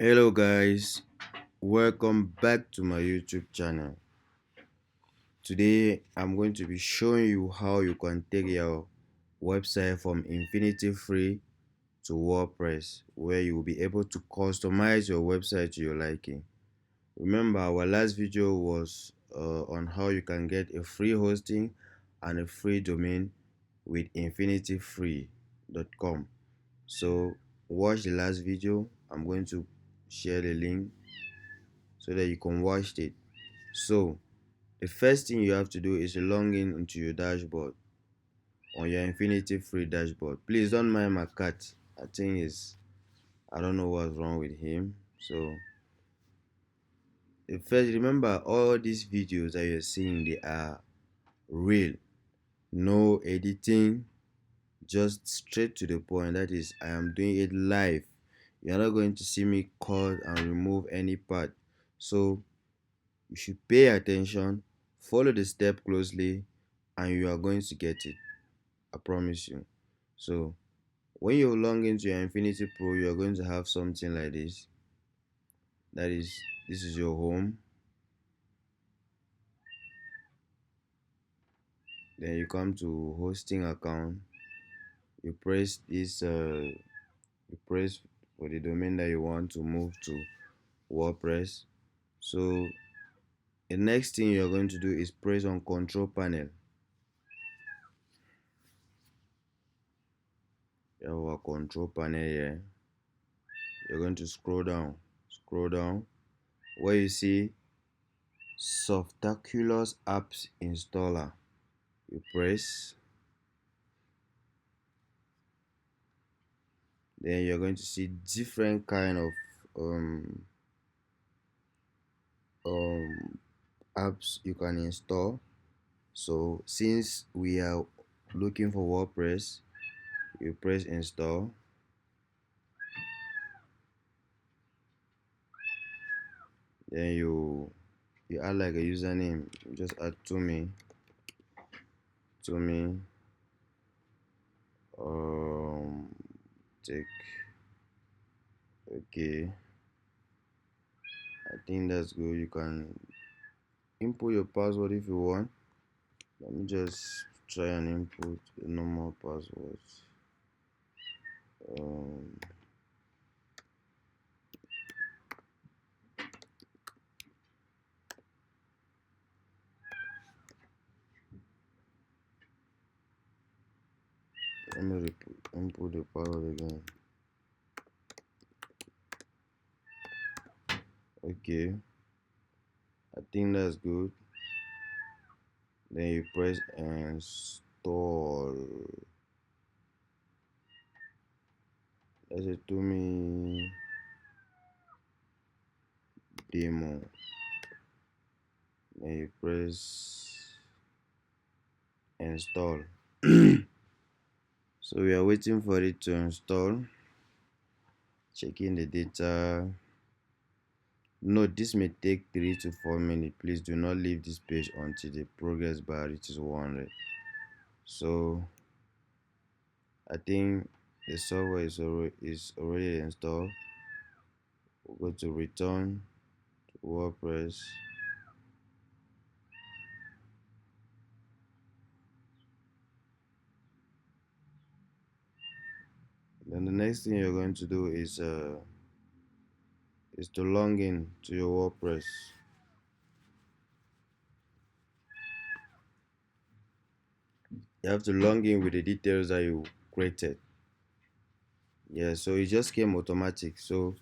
Hello guys, welcome back to my YouTube channel. Today I'm going to be showing you how you can take your website from InfinityFree to WordPress, where you will be able to customize your website to your liking. Remember, our last video was on how you can get a free hosting and a free domain with InfinityFree.com. So watch the last video. I'm going to share the link so that you can watch it. So the first thing you have to do is to log in into your dashboard on your InfinityFree dashboard. Please don't mind my cat. I don't know what's wrong with him. So the first, remember, all these videos that you're seeing, they are real, no editing, just straight to the point. That is, I am doing it live. You're not going to see me cut and remove any part. So you should pay attention, follow the step closely, and you are going to get it. I promise you. So when you log into your Infinity Pro, you are going to have something like this. That is, this is your home. Then you come to hosting account. You press this. You press for the domain that you want to move to WordPress. So the next thing you are going to do is press on Control Panel. You have our Control Panel here. You're going to scroll down where you see Softaculous Apps Installer. You press, then you're going to see different kind of apps you can install. So since we are looking for WordPress, you press install. Then you add like a username. Just add to me take. Okay, I think that's good. You can input your password if you want. Let me just try and input a normal password. Let me input the password again. Okay, I think that's good. Then you press install. That's it to me demo. Then you press install. So we are waiting for it to install. Checking the data. Note, this may take 3 to 4 minutes. Please do not leave this page until the progress bar reaches 100. So I think the software is already installed. We'll go to return to WordPress. Then the next thing you're going to do is to log in to your WordPress. You have to log in with the details that you created. Yeah, so it just came automatic. So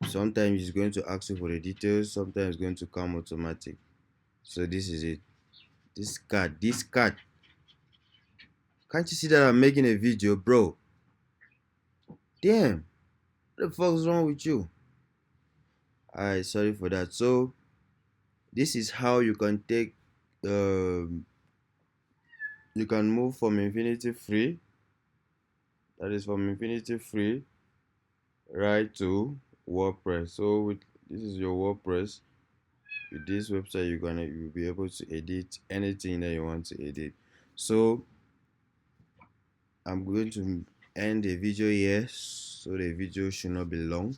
sometimes it's going to ask you for the details, sometimes it's going to come automatic. So this is it. This card. Can't you see that I'm making a video, bro? Damn, what the fuck's wrong with you? Alright, sorry for that. So this is how you can take you can move from InfinityFree, that is from InfinityFree right to WordPress. So this is your WordPress. With this website, you'll be able to edit anything that you want to edit. So I'm going to end the video here, so the video should not be long.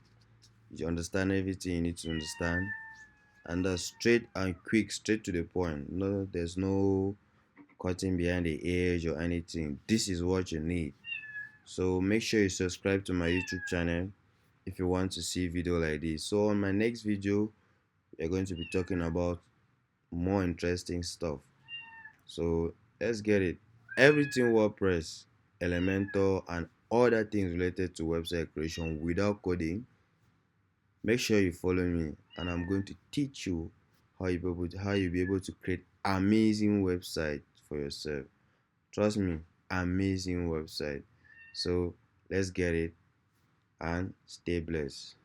You understand everything you need to understand, and that's straight and quick, straight to the point. No, there's no cutting behind the edge or anything. This is what you need. So make sure you subscribe to my YouTube channel if you want to see video like this. So on my next video, we're going to be talking about more interesting stuff. So let's get it. Everything WordPress, Elementor, and other things related to website creation without coding. Make sure you follow me, and I'm going to teach you how you be able to create amazing website for yourself. Trust me, amazing website. So let's get it and stay blessed.